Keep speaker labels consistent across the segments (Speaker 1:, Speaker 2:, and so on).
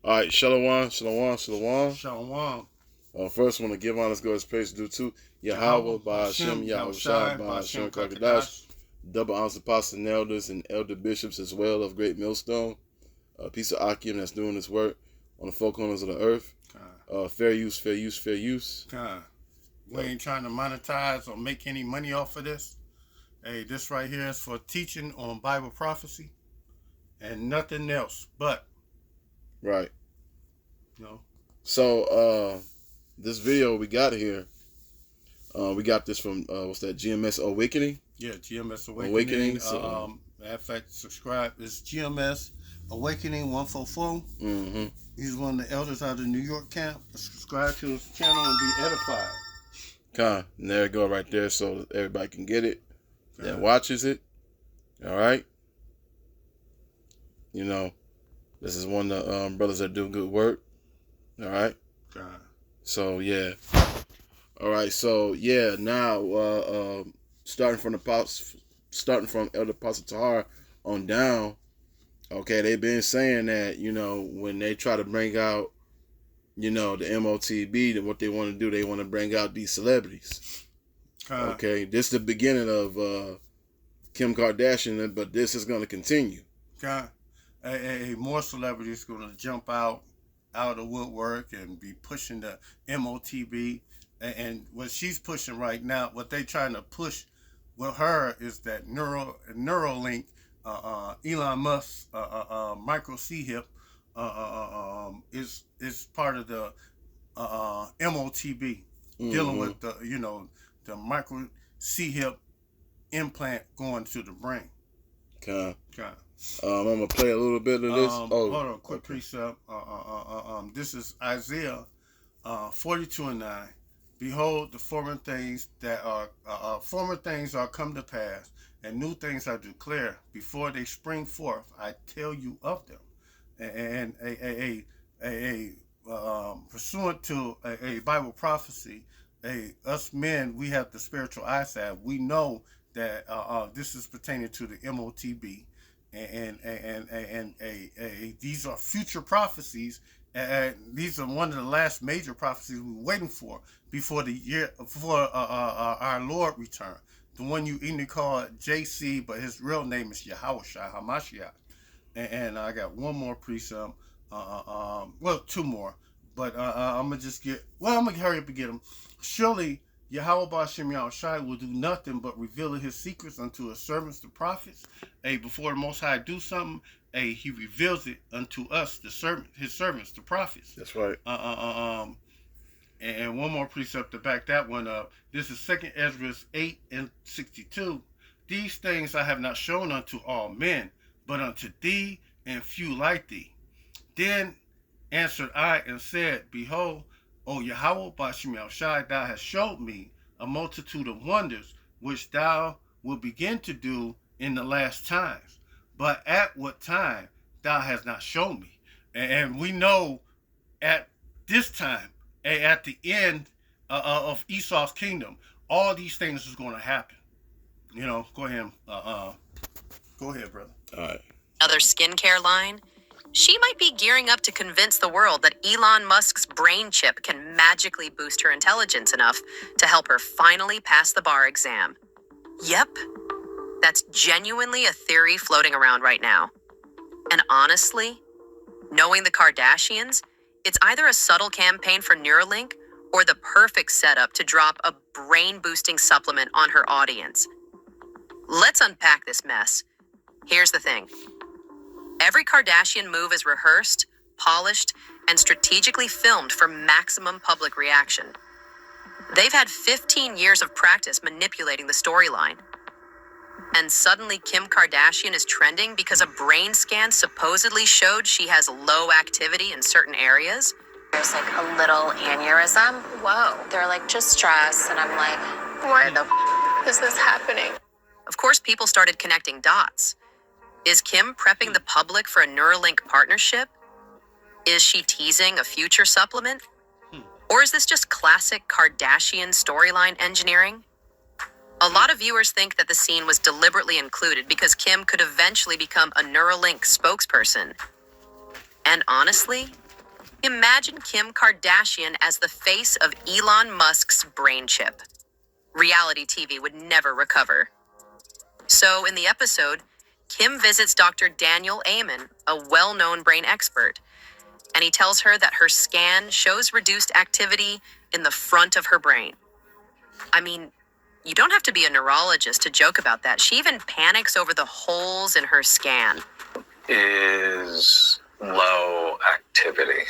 Speaker 1: All right, Shalom, Shalom, Shalom.
Speaker 2: Shalom.
Speaker 1: First, want to give honest God's praise due to Yahweh, by Hashem, Yahweh Shai, by Hashem Kakadash, double honors apostles and elders and elder bishops as well of Great Millstone, a piece of Akim that's doing this work on the four corners of the earth. Fair use, fair use, fair use.
Speaker 2: We ain't trying to monetize or make any money off of this. Hey, this right here is for teaching on Bible prophecy and nothing else but.
Speaker 1: Right.
Speaker 2: No.
Speaker 1: So, this video we got here, we got this from, what's that, GMS Awakening?
Speaker 2: Yeah, GMS Awakening.
Speaker 1: So,
Speaker 2: matter of fact, subscribe. It's GMS Awakening 144.
Speaker 1: Mm-hmm.
Speaker 2: He's one of the elders out of New York camp. Subscribe to his channel and be edified.
Speaker 1: And there you go right there so everybody can get it that watches it. All right. You know, this is one of the brothers that do good work. All right. So, yeah. All right. So, yeah, now starting from Elder Apostle Tahar on down, okay, they've been saying that, you know, when they try to bring out, you know, the M.O.T.B, then what they want to do, they want to bring out these celebrities. Okay, this is the beginning of Kim Kardashian, but this is going to continue.
Speaker 2: More celebrities going to jump out of the woodwork and be pushing the M.O.T.B. And what she's pushing right now, what they trying to push with her is that Neuralink, Elon Musk, micro C-hip, is part of the M.O.T.B. dealing with the, you know, the micro C-hip implant going to the brain.
Speaker 1: I'm gonna play a little bit of this.
Speaker 2: Hold on, quick precept. This is Isaiah 42:9. Behold, the former things are come to pass, and new things I declare. Before they spring forth, I tell you of them. And pursuant to a Bible prophecy, us men, we have the spiritual eyesight. We know that this is pertaining to the M.O.T.B. And these are future prophecies. These are one of the last major prophecies we're waiting for before our Lord return. The one you even call J.C., but his real name is Yahushua Hamashiach. And I got one more precept. Well, two more. But I'm going to hurry up and get them. Surely Yahweh Ba'Shem Yahushai will do nothing but reveal his secrets unto his servants, the prophets. Before the Most High do something, he reveals it unto us, his servants, the prophets.
Speaker 1: That's right.
Speaker 2: And one more precept to back that one up. This is 2 Ezra 8:62. These things I have not shown unto all men, but unto thee and few like thee. Then answered I and said, Behold, O Yahweh Ba'Shem Yahushai, thou hast showed me a multitude of wonders, which thou wilt begin to do in the last times. But at what time thou hast not shown me. And we know at this time, at the end of Esau's kingdom, all these things is going to happen. You know, go ahead, brother.
Speaker 1: All right.
Speaker 3: Another skincare line. She might be gearing up to convince the world that Elon Musk's brain chip can magically boost her intelligence enough to help her finally pass the bar exam. Yep, that's genuinely a theory floating around right now. And honestly, knowing the Kardashians, it's either a subtle campaign for Neuralink or the perfect setup to drop a brain-boosting supplement on her audience. Let's unpack this mess. Here's the thing. Every Kardashian move is rehearsed, polished, and strategically filmed for maximum public reaction. They've had 15 years of practice manipulating the storyline. And suddenly Kim Kardashian is trending because a brain scan supposedly showed she has low activity in certain areas.
Speaker 4: There's like a little aneurysm. Whoa. They're like, just stress. And I'm like, why the is this happening?
Speaker 3: Of course, people started connecting dots. Is Kim prepping the public for a Neuralink partnership? Is she teasing a future supplement? Or is this just classic Kardashian storyline engineering? A lot of viewers think that the scene was deliberately included because Kim could eventually become a Neuralink spokesperson. And honestly, Imagine Kim Kardashian as the face of Elon Musk's brain chip. Reality TV would never recover. So, in the episode, Kim visits Dr. Daniel Amen, a well-known brain expert, and he tells her that her scan shows reduced activity in the front of her brain. I mean, you don't have to be a neurologist to joke about that. She even panics over the holes in her scan.
Speaker 5: Is low activity.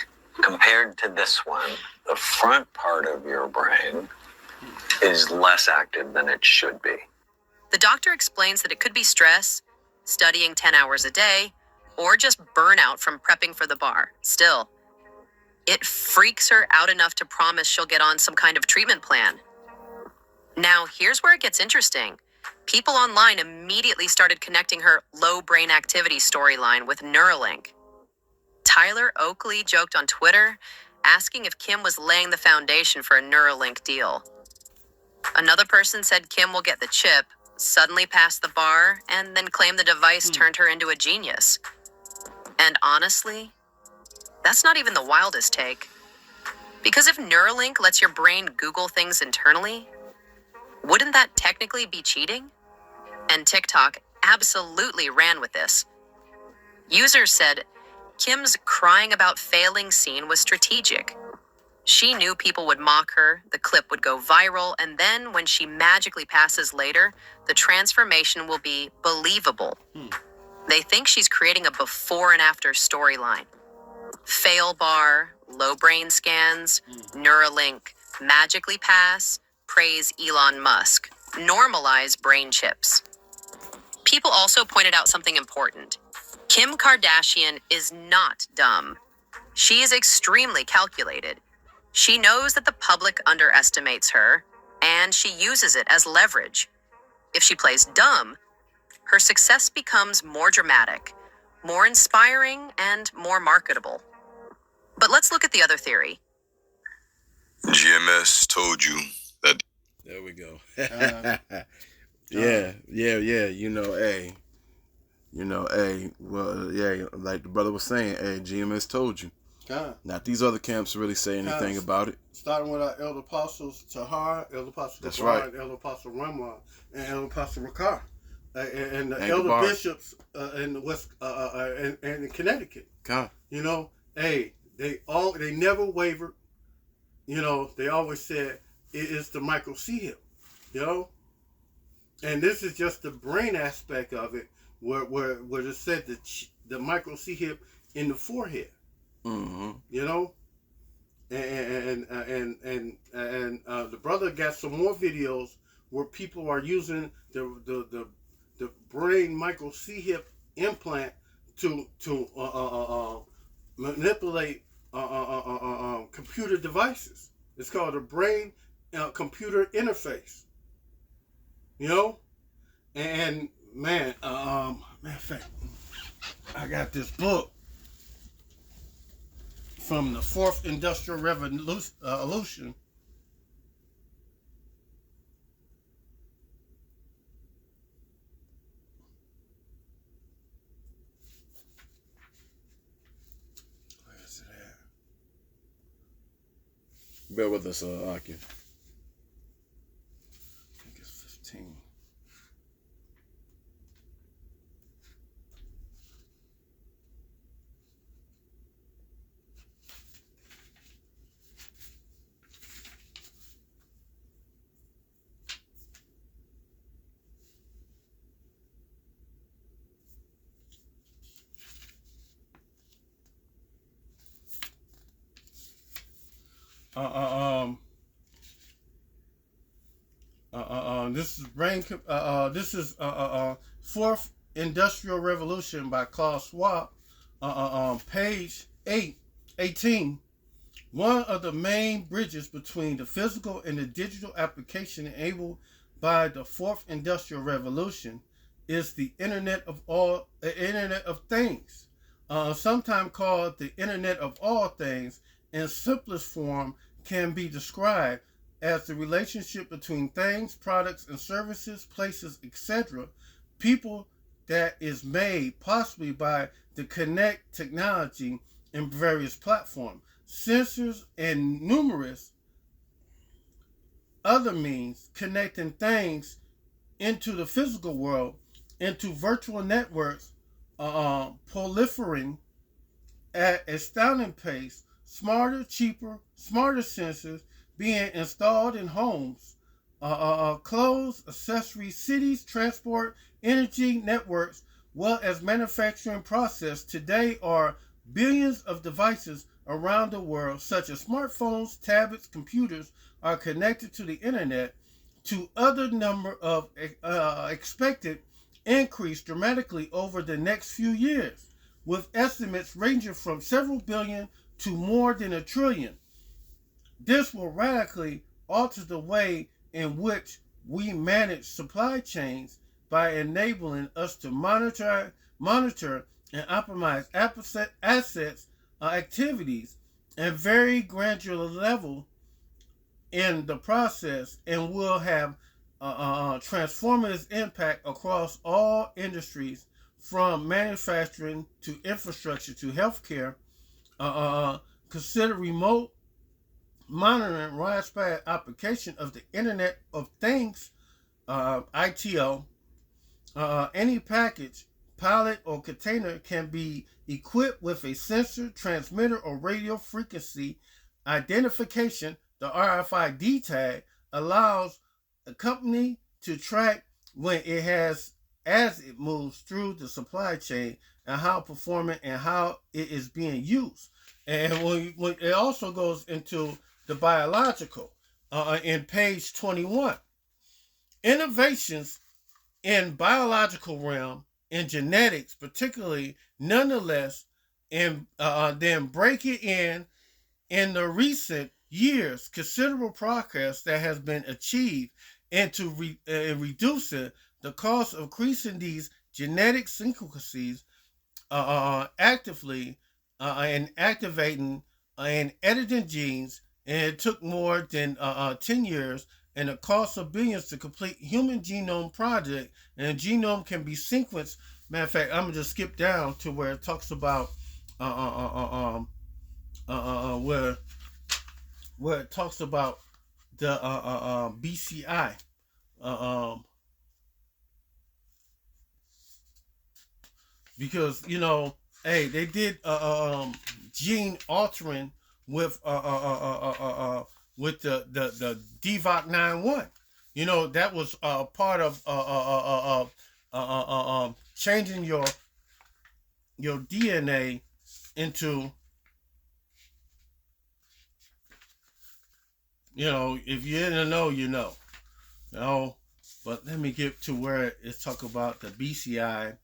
Speaker 5: Compared to this one, the front part of your brain is less active than it should be.
Speaker 3: The doctor explains that it could be stress, studying 10 hours a day, or just burnout from prepping for the bar. Still, it freaks her out enough to promise she'll get on some kind of treatment plan. Now, here's where it gets interesting. People online immediately started connecting her low brain activity storyline with Neuralink. Tyler Oakley joked on Twitter, asking if Kim was laying the foundation for a Neuralink deal. Another person said Kim will get the chip, suddenly pass the bar, and then claim the device turned her into a genius. And honestly, that's not even the wildest take. Because if Neuralink lets your brain Google things internally, wouldn't that technically be cheating? And TikTok absolutely ran with this. Users said Kim's crying about failing scene was strategic. She knew people would mock her, the clip would go viral, and then when she magically passes later, the transformation will be believable. They think she's creating a before and after storyline. Fail bar, low brain scans, Neuralink, magically pass, praise Elon Musk, normalize brain chips. People also pointed out something important. Kim Kardashian is not dumb. She is extremely calculated. She knows that the public underestimates her, and she uses it as leverage. If she plays dumb, her success becomes more dramatic, more inspiring, and more marketable. But let's look at the other theory.
Speaker 6: GMS told you that.
Speaker 1: There we go. Yeah. Well, yeah, like the brother was saying, GMS told you. Not these other camps really say anything about it.
Speaker 2: Starting with our elder apostles Tahar, elder apostle
Speaker 1: That's
Speaker 2: Gabar,
Speaker 1: right.
Speaker 2: elder apostle Ramah, and elder apostle Rakar, and the
Speaker 1: And
Speaker 2: elder
Speaker 1: Gabar.
Speaker 2: bishops in the West and in Connecticut.
Speaker 1: God.
Speaker 2: You know, they never wavered. You know, they always said it is the micro C hip. You know, and this is just the brain aspect of it, where it said the micro C hip in the forehead.
Speaker 1: Mm-hmm.
Speaker 2: You know, and the brother got some more videos where people are using the brain micro C hip implant to manipulate computer devices. It's called a brain computer interface. You know, and matter of fact, I got this book from the Fourth Industrial Revolution. Where is it at?
Speaker 1: Bear with us, Aki.
Speaker 2: I think it's 15. This is Fourth Industrial Revolution by Klaus Schwab. Page 18. One of the main bridges between the physical and the digital application enabled by the Fourth Industrial Revolution is the Internet of Things, sometimes called the Internet of All Things. In simplest form, can be described as the relationship between things, products, and services, places, etc., people that is made possibly by the connect technology in various platforms, sensors, and numerous other means connecting things into the physical world, into virtual networks, proliferating at astounding pace, smarter, cheaper, smarter sensors being installed in homes, clothes, accessories, cities, transport, energy networks, well as manufacturing process. Today are billions of devices around the world, such as smartphones, tablets, computers, are connected to the internet. To other number of expected increase dramatically over the next few years, with estimates ranging from several billion to more than a trillion. This will radically alter the way in which we manage supply chains by enabling us to monitor and optimize assets, activities, and very granular level in the process, and will have transformative impact across all industries, from manufacturing to infrastructure to healthcare. Consider remote monitoring, widespread application of the Internet of Things, ITO. Any package, pallet, or container can be equipped with a sensor, transmitter, or radio frequency identification. The RFID tag allows a company to track when it has, as it moves through the supply chain, and how performant and how it is being used. And when it also goes into the biological, in page 21, innovations in biological realm, in genetics particularly, nonetheless, in then break it in the recent years, considerable progress that has been achieved into reducing the cost of increasing these genetic sequences, actively and activating and editing genes. And it took more than 10 years and the cost of billions to complete human genome project. And a genome can be sequenced. Matter of fact, I'm gonna just skip down to where it talks about where it talks about the BCI. Because hey, they did gene altering with the DVOC 91. That was part of changing your DNA into, if you didn't know, you know. But let me get to where it's talk about the BCI,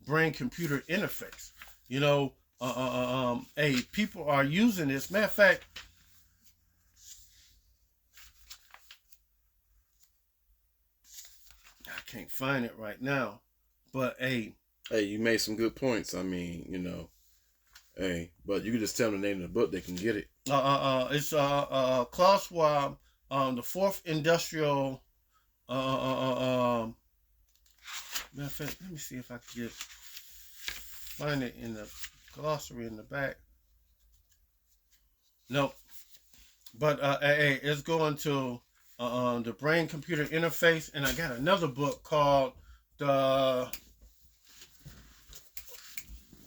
Speaker 2: brain computer interface. Hey, people are using this. Matter of fact, I can't find it right now, but hey,
Speaker 1: you made some good points. I mean, hey, but you can just tell them the name of the book, they can get it.
Speaker 2: It's Klaus Schwab, the Fourth Industrial. Matter of fact, let me see if I can find it in the glossary in the back. Nope. But it's going to the brain computer interface, and I got another book called that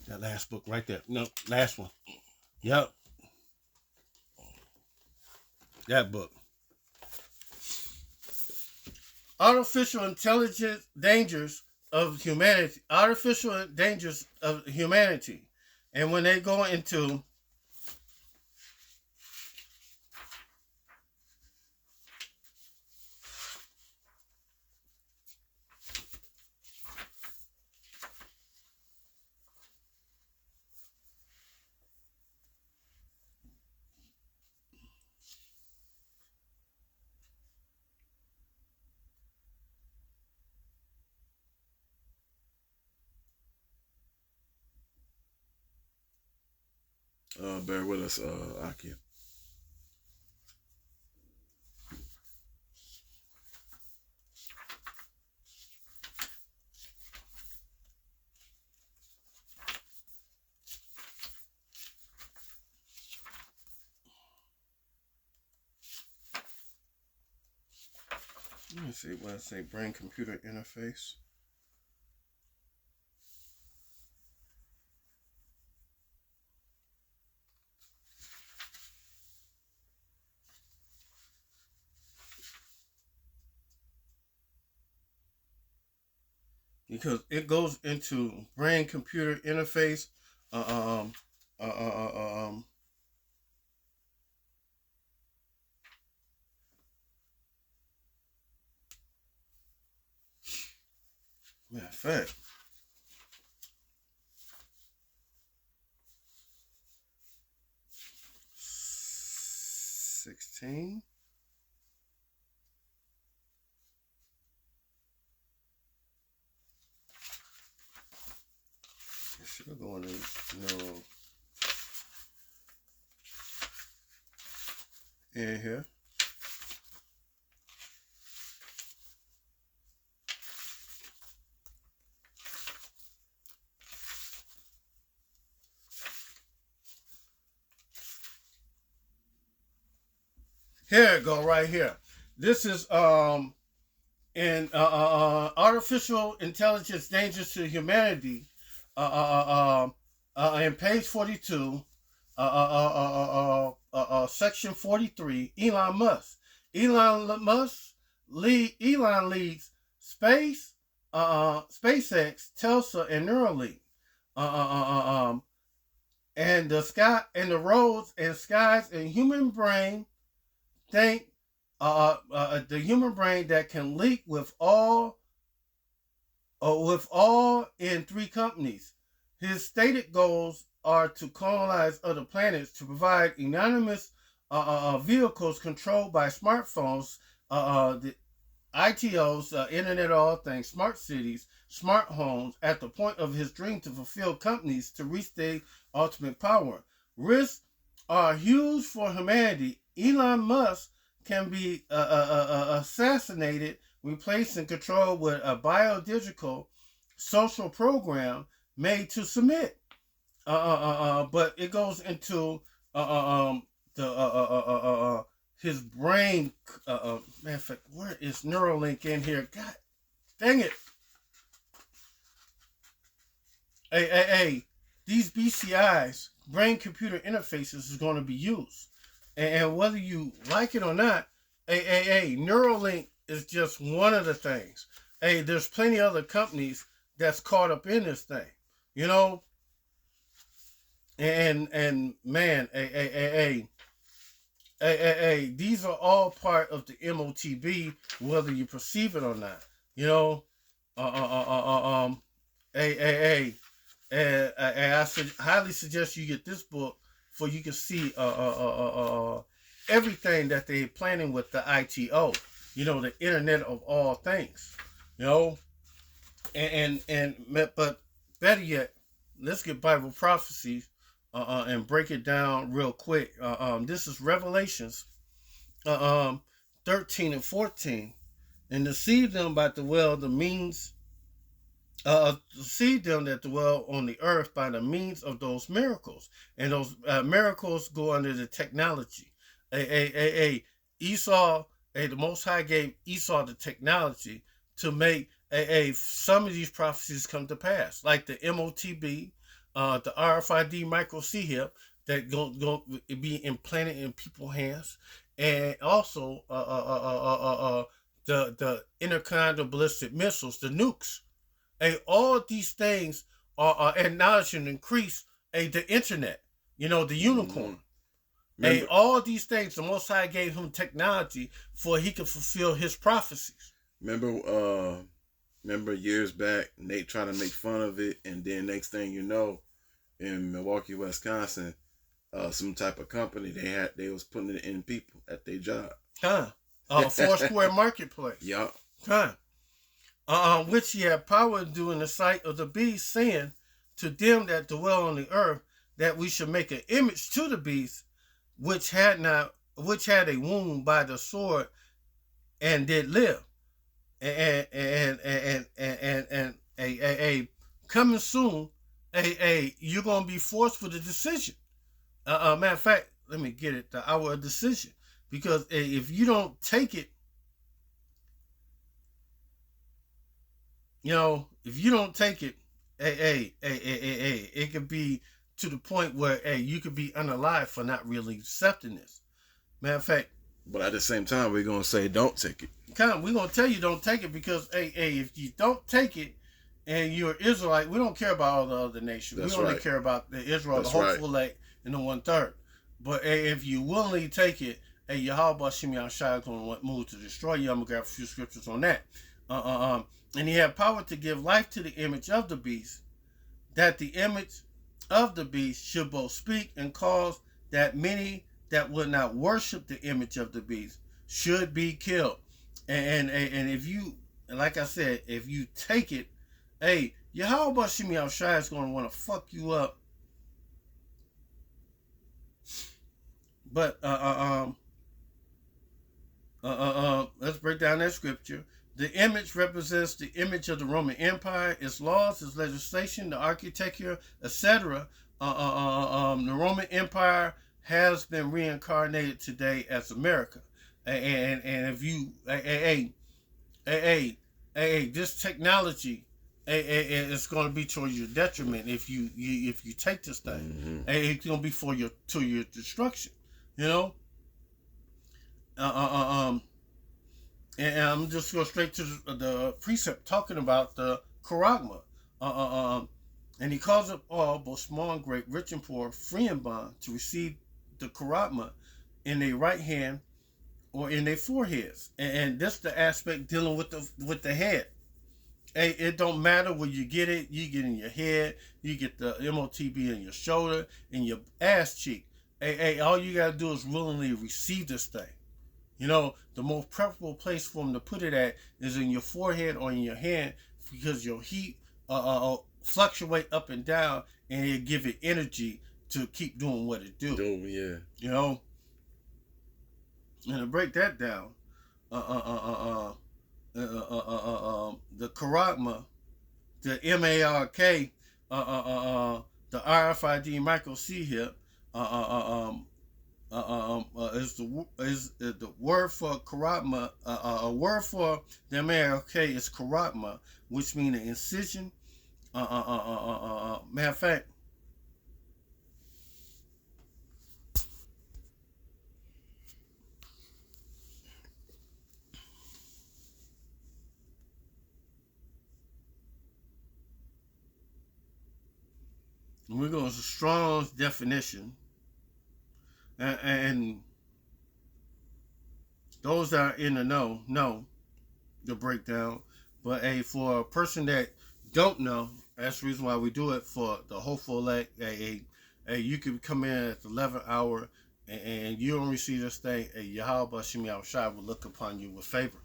Speaker 2: last book right there. No, last one. Yep. That book. Artificial Intelligence Dangers of Humanity. Artificial Dangers of Humanity. And when they go into
Speaker 1: bear with us, Aki.
Speaker 2: Let me see what I say. Brain-computer interface. Because it goes into brain-computer interface. Matter of fact, $16. It should go in in here. Here it go right here. This is in artificial intelligence dangers to humanity. In page 42, section 43. Elon Musk. Elon leads space, SpaceX, Tesla, and Neuralink. And the sky and the roads and skies and human brain. Think the human brain that can link with all in 3 companies. His stated goals are to colonize other planets, to provide anonymous vehicles controlled by smartphones, the ITOs, Internet of All Things, smart cities, smart homes, at the point of his dream to fulfill companies to reach their ultimate power. Risks are huge for humanity. Elon Musk can be assassinated, replaced, and controlled with a biodigital social program made to submit. But it goes into his brain. Matter of fact, where is Neuralink in here? God dang it! Hey, these BCIs, brain-computer interfaces, is going to be used. And whether you like it or not, Neuralink is just one of the things. There's plenty of other companies that's caught up in this thing, you know. And man, these are all part of the M.O.T.B, whether you perceive it or not, you know. I highly suggest you get this book, for you can see everything that they're planning with the ITO, you know, the Internet of All Things, you know. But better yet, let's get Bible prophecies and break it down real quick. This is Revelations 13 and 14. And to see them by the well, the means to see them that dwell on the earth by the means of those miracles. And those miracles go under the technology. Esau, the Most High gave Esau the technology to make some of these prophecies come to pass, like the M.O.T.B, the RFID microchip that go be implanted in people's hands, and also the intercontinental ballistic missiles, the nukes. All these things are acknowledged and increase the internet, you know, the unicorn. All these things, the Most High gave him technology for he could fulfill his prophecies.
Speaker 1: Remember years back, Nate trying to make fun of it, and then next thing you know, in Milwaukee, Wisconsin, some type of company they was putting it in people at their job.
Speaker 2: Foursquare Marketplace.
Speaker 1: Yup.
Speaker 2: Which he had power to do in the sight of the beast, saying to them that dwell on the earth, that we should make an image to the beast, which had a wound by the sword, and did live. And coming soon, you're gonna be forced for the decision. Matter of fact, let me get it, the hour of decision, because if you don't take it, if you don't take it, it could be to the point where, you could be unalive for not really accepting this. Matter of fact,
Speaker 1: but at the same time, we're gonna say don't take it.
Speaker 2: We're gonna tell you don't take it because, if you don't take it and you're Israelite, we don't care about all the other nations.
Speaker 1: That's
Speaker 2: we only
Speaker 1: right.
Speaker 2: care about the Israel,
Speaker 1: That's
Speaker 2: the hopeful elect, and the 1/3. But if you willingly take it, Yahweh Shem Yahushua is going to move to destroy you. I'm going to grab a few scriptures on that. And he had power to give life to the image of the beast, that the image of the beast should both speak and cause that many that would not worship the image of the beast should be killed. And if you, like I said, if you take it, Yahweh Shem Yahushua is going to want to fuck you up. But let's break down that scripture. The image represents the image of the Roman Empire, its laws, its legislation, the architecture, etc. The Roman Empire has been reincarnated today as America. And if you, this technology, it's going to be to your detriment if you take this thing. It's going to be for your destruction. And I'm just going straight to the precept talking about the charagma. And he calls up all, both small and great, rich and poor, free and bond, to receive the charagma in their right hand or in their foreheads. And this the aspect dealing with the head. It don't matter where you get it. You get in your head. You get the M.O.T.B in your shoulder, in your ass cheek. All you got to do is willingly receive this thing. The most preferable place for them to put it at is in your forehead or in your hand, because your heat fluctuate up and down, and it give it energy to keep doing what it do. And to break that down, the charagma, the MARK, the RFID micro C hip, is the word for charagma. A word for the MARK is charagma, which means an incision. Matter of fact, we're going to Strong's definition, and those that are in the know the breakdown. But for a person that don't know, that's the reason why we do it for the hopeful elect. You can come in at the 11th hour, and you don't receive this thing. Yahweh Shem Yahushua will look upon you with favor,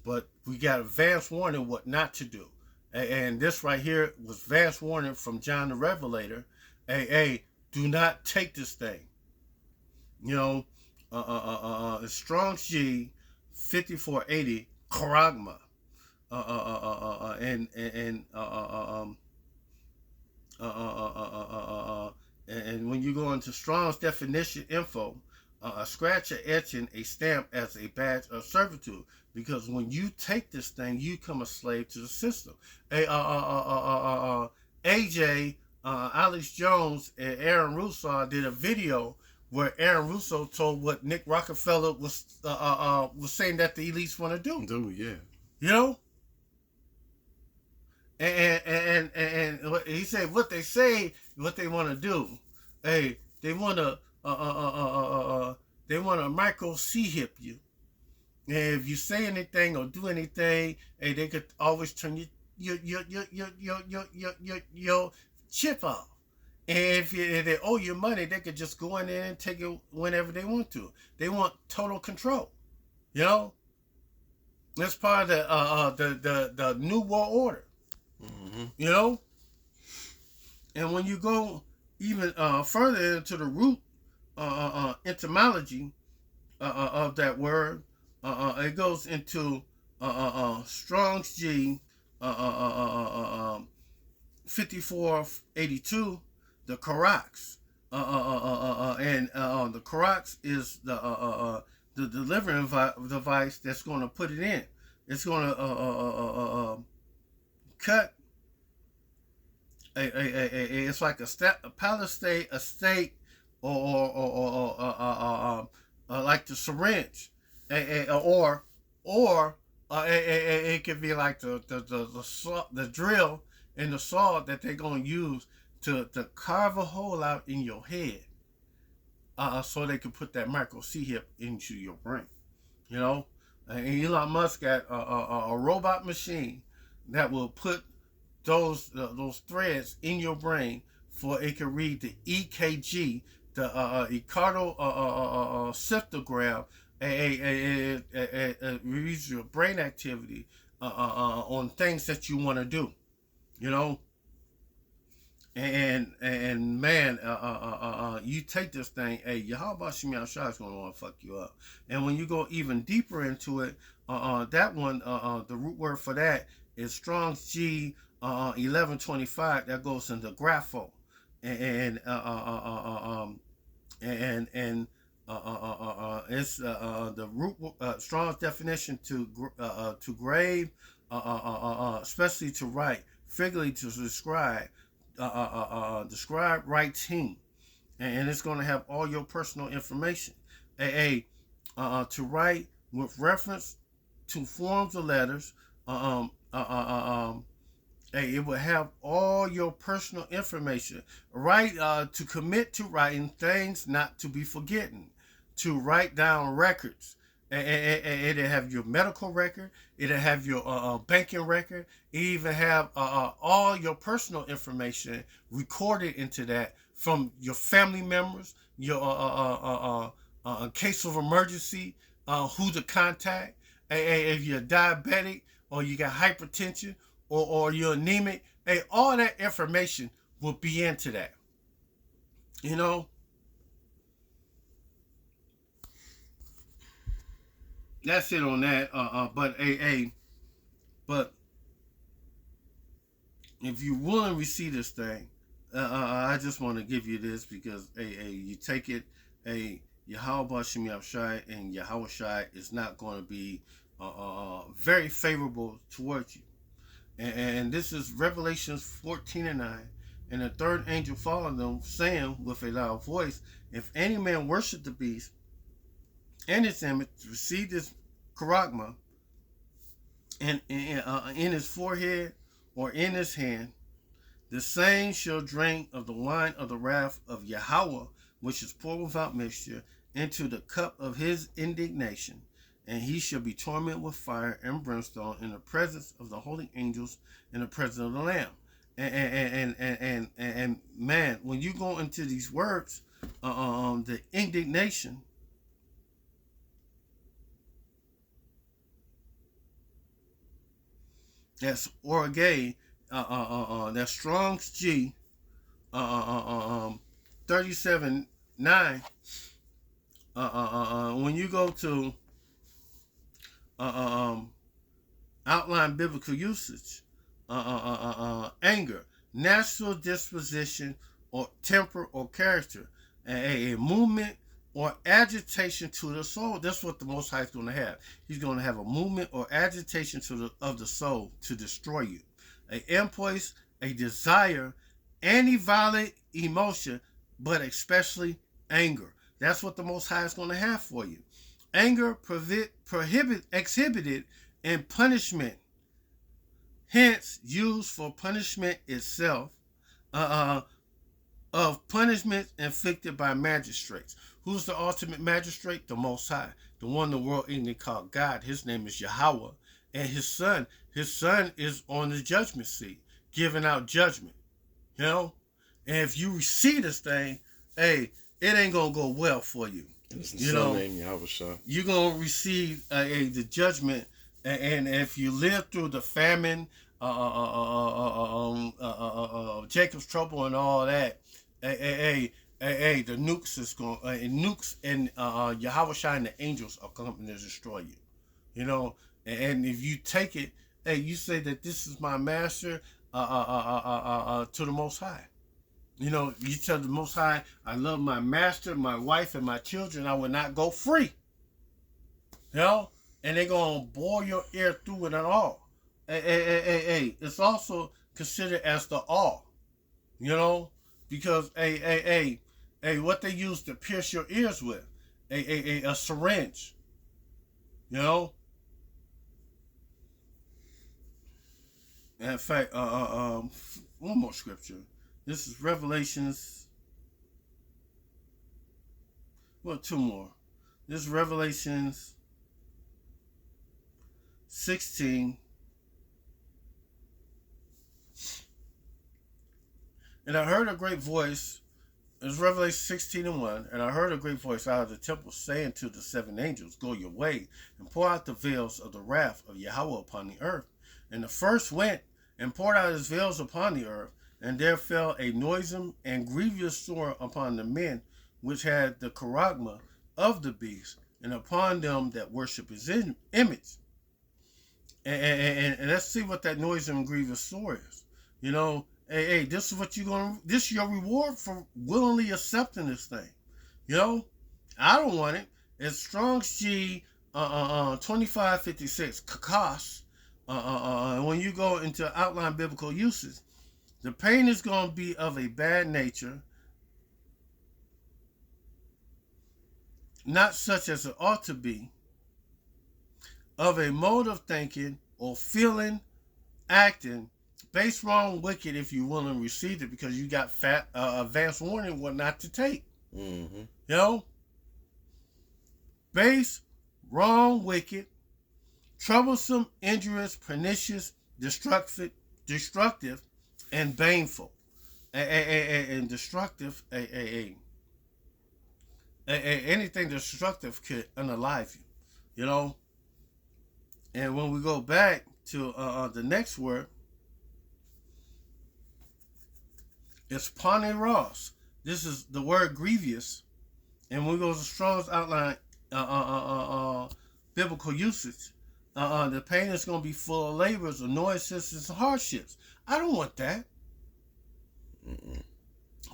Speaker 2: But we got advance warning what not to do. And this right here was advance warning from John the Revelator. Do not take this thing. Strong's G 5480 charagma. And when you go into Strong's definition info, a scratch, a etching, a stamp as a badge of servitude. Because when you take this thing, you become a slave to the system. AJ, Alex Jones, and Aaron Russo did a video where Aaron Russo told what Nick Rockefeller was saying that the elites want to do. And he said what they say, what they want to do. They want to micro C hip you. And if you say anything or do anything, they could always turn your chip off. And if they owe you money, they could just go in there and take it whenever they want to. They want total control. That's part of the New World Order. And when you go even further into the root etymology of that word, it goes into Strong's G 5482, the Karax, and the Karax is the delivering device that's going to put it in. It's going to cut it's like a palisade, a steak, or like the syringe, or it could be like the drill and the saw that they're gonna use to carve a hole out in your head, so they can put that micro C chip into your brain. You know, and Elon Musk got a robot machine that will put those threads in your brain for it can read the EKG, the echocardiogram, it reads your brain activity on things that you want to do, you know. And man, you take this thing, hey, Yahweh Shemi Shah is going to want to fuck you up. And when you go even deeper into it, that one, the root word for that is Strong's G 1125. That goes into grapho, and it's the root Strong's definition to grave, especially to write, figuratively to describe. Describe writing, and it's going to have all your personal information. To write with reference to forms of letters. It will have all your personal information. Right, to commit to writing things not to be forgotten. To write down records. It'll have your medical record. It'll have your banking record. It even have all your personal information recorded into that from your family members, your in case of emergency, who to contact. If you're diabetic or you got hypertension or you're anemic, all that information will be into that. You know? That's it on that. But if you willing to receive this thing, I just want to give you this because you take it. Yahweh Shemi Shai and Yahweh Shai is not going to be very favorable towards you. And this is Revelations 14:9. And the third angel followed them, saying with a loud voice, if any man worship the beast and its image, receive this charagma in his forehead or in his hand, the same shall drink of the wine of the wrath of Yahweh, which is poured without mixture, into the cup of his indignation, and he shall be tormented with fire and brimstone in the presence of the holy angels, in the presence of the Lamb. And man, when you go into these words, the indignation, that's orge, that's Strong's G 37.9. When you go to outline biblical usage, anger, natural disposition or temper or character, a movement or agitation to the soul. That's what the Most High is going to have. He's going to have a movement or agitation of the soul to destroy you. An impulse, a desire, any violent emotion, but especially anger. That's what the Most High is going to have for you. Anger exhibited in punishment, hence used for punishment itself, of punishment inflicted by magistrates. Who's the ultimate magistrate? The Most High, the one the world English called God. His name is Yahweh, and his son is on the judgment seat, giving out judgment. You know, and if you receive this thing, it ain't gonna go well for you. You know, you're gonna receive the judgment, and if you live through the famine, Jacob's trouble, and all that, the nukes is going, nukes and Yahweh Shai and the angels are coming to destroy you. You know, and if you take it, you say that this is my master, to the Most High. You know, you tell the Most High, I love my master, my wife, and my children. I will not go free. You know? And they're going to bore your ear through it and all. it's also considered as the all, you know, because what they use to pierce your ears with, a syringe, you know. In fact, one more scripture. This is Revelations. Well, two more. This is Revelations 16. And I heard a great voice. It's Revelation 16 and 1. And I heard a great voice out of the temple saying to the seven angels, go your way and pour out the veils of the wrath of Yahweh upon the earth. And the first went and poured out his veils upon the earth. And there fell a noisome and grievous sore upon the men which had the charagma of the beast, and upon them that worship his image. And let's see what that noisome and grievous sore is. You know, this is what you're gonna. This is your reward for willingly accepting this thing. You know, I don't want it. It's Strong's G 2556 kakos. When you go into outline biblical uses, the pain is going to be of a bad nature, not such as it ought to be, of a mode of thinking or feeling, acting, base, wrong, wicked, if you will, and receive it, because you got advance warning what not to take.
Speaker 1: Mm-hmm.
Speaker 2: You know? Base, wrong, wicked, troublesome, injurious, pernicious, destructive, and baneful. And destructive, anything destructive could unalive you. You know? And when we go back to the next word, it's paneros. This is the word grievous. And when we go to Strong's outline biblical usage, the pain is going to be full of labors, annoyances, and hardships. I don't want that.
Speaker 1: Mm-mm.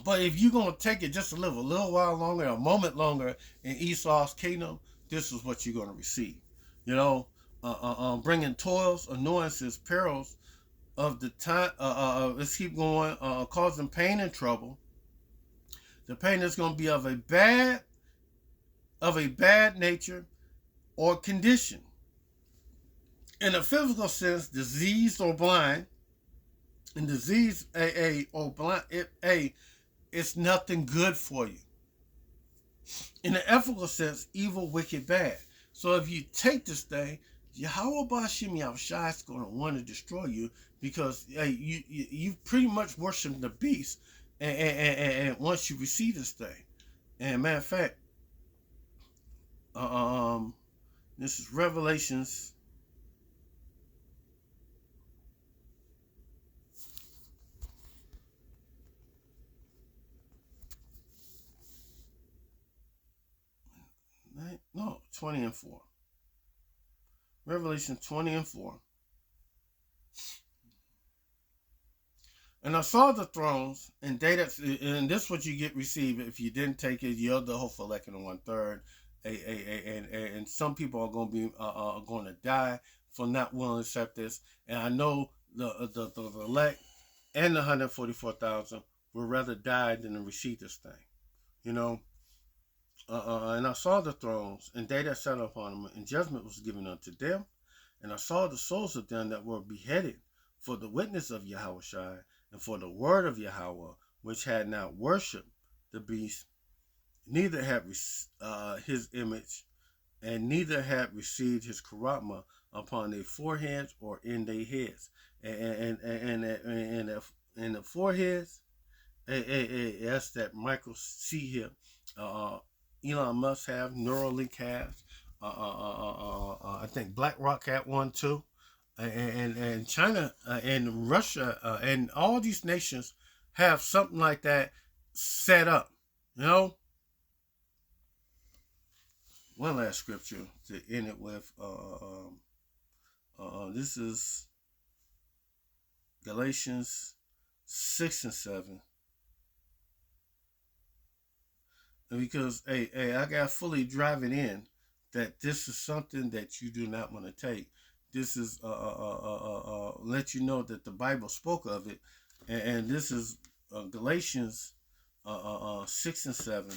Speaker 2: But if you're going to take it just to live a little while longer, a moment longer in Esau's kingdom, this is what you're going to receive. You know, bringing toils, annoyances, perils of the time. Let's keep going. Causing pain and trouble. The pain is going to be of a bad nature or condition. In a physical sense, diseased or blind. And disease, or blind, it's nothing good for you. In the ethical sense, evil, wicked, bad. So if you take this thing, Yahweh Bashim Yahushua is going to want to destroy you, because you pretty much worship the beast, and once you receive this thing. And matter of fact, this is Revelations 20 and 4. Revelation 20 and 4. And I saw the thrones, and they that, and this is what you get received if you didn't take it. You're the whole for like in 1/3. And some people are going to be going to die for not willing to accept this. And I know the elect and the 144,000 would rather die than to receive this thing. You know. And I saw the thrones, and they that sat upon them, and judgment was given unto them. And I saw the souls of them that were beheaded for the witness of Yahushua, and for the word of Yahweh, which had not worshipped the beast, neither had his image, and neither had received his charagma upon their foreheads or in their heads. And the foreheads, that's that Michael C here. Elon Musk have, Neuralink has. I think BlackRock had one too. And China and Russia and all these nations have something like that set up. You know? One last scripture to end it with. This is Galatians 6 and 7. Because I got fully driving in that this is something that you do not want to take. This is let you know that the Bible spoke of it, and this is Galatians 6 and 7.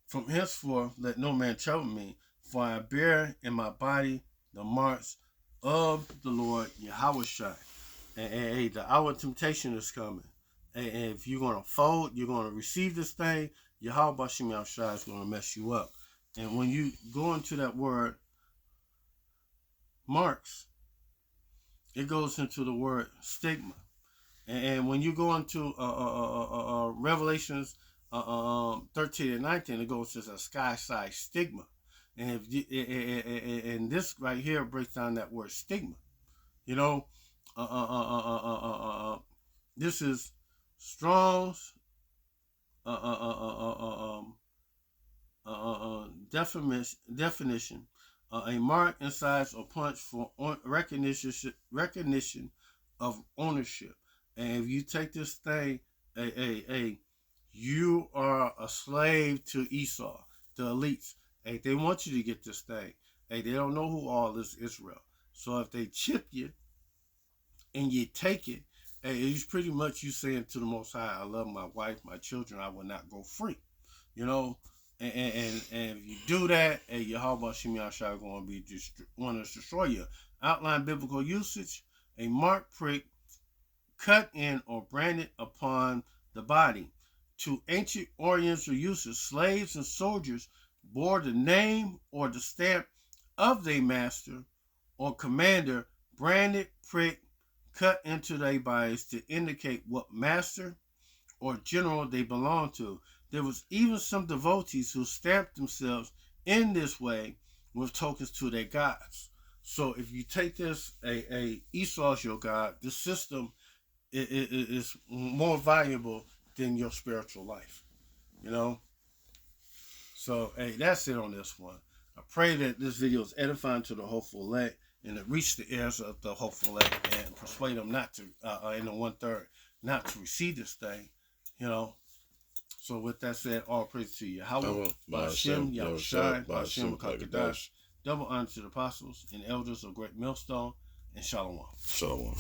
Speaker 2: From henceforth let no man trouble me, for I bear in my body the marks of the Lord Yahushua. And the hour of temptation is coming. And if you're going to fold, you're going to receive this thing, Yahweh Shem Yahushua is going to mess you up. And when you go into that word, marks, it goes into the word stigma. And when you go into Revelations 13 and 19, it goes to a sky-size stigma. And if you, and this right here breaks down that word stigma. You know, this is Strong's definition. A mark in size or punch for recognition of ownership. And if you take this thing, you are a slave to Esau, the elites. Hey, they want you to get this thing. Hey, they don't know who all is Israel. So if they chip you and you take it, hey, it's pretty much you saying to the Most High, I love my wife, my children, I will not go free. You know, and if you do that, hey, Yahweh Shem Yahushua going to be want to destroy you. Outline biblical usage: a mark, prick, cut in or branded upon the body. To ancient Oriental uses, slaves and soldiers bore the name or the stamp of their master or commander, branded, prick, cut into their bodies to indicate what master or general they belong to. There was even some devotees who stamped themselves in this way with tokens to their gods. So if you take this, Esau's your god, this system is more valuable than your spiritual life. You know? So, hey, that's it on this one. I pray that this video is edifying to the hopeful elect and it reach the ears of the hopeful elect and persuade them not to, in the 1/3, not to receive this thing. You know? So with that said, all praise to Yahweh, Ba'ashem, Yahushai, Ba'ashem, Kakadash. Double honor to the apostles and elders of Great Millstone, and Shalom.
Speaker 1: Shalom.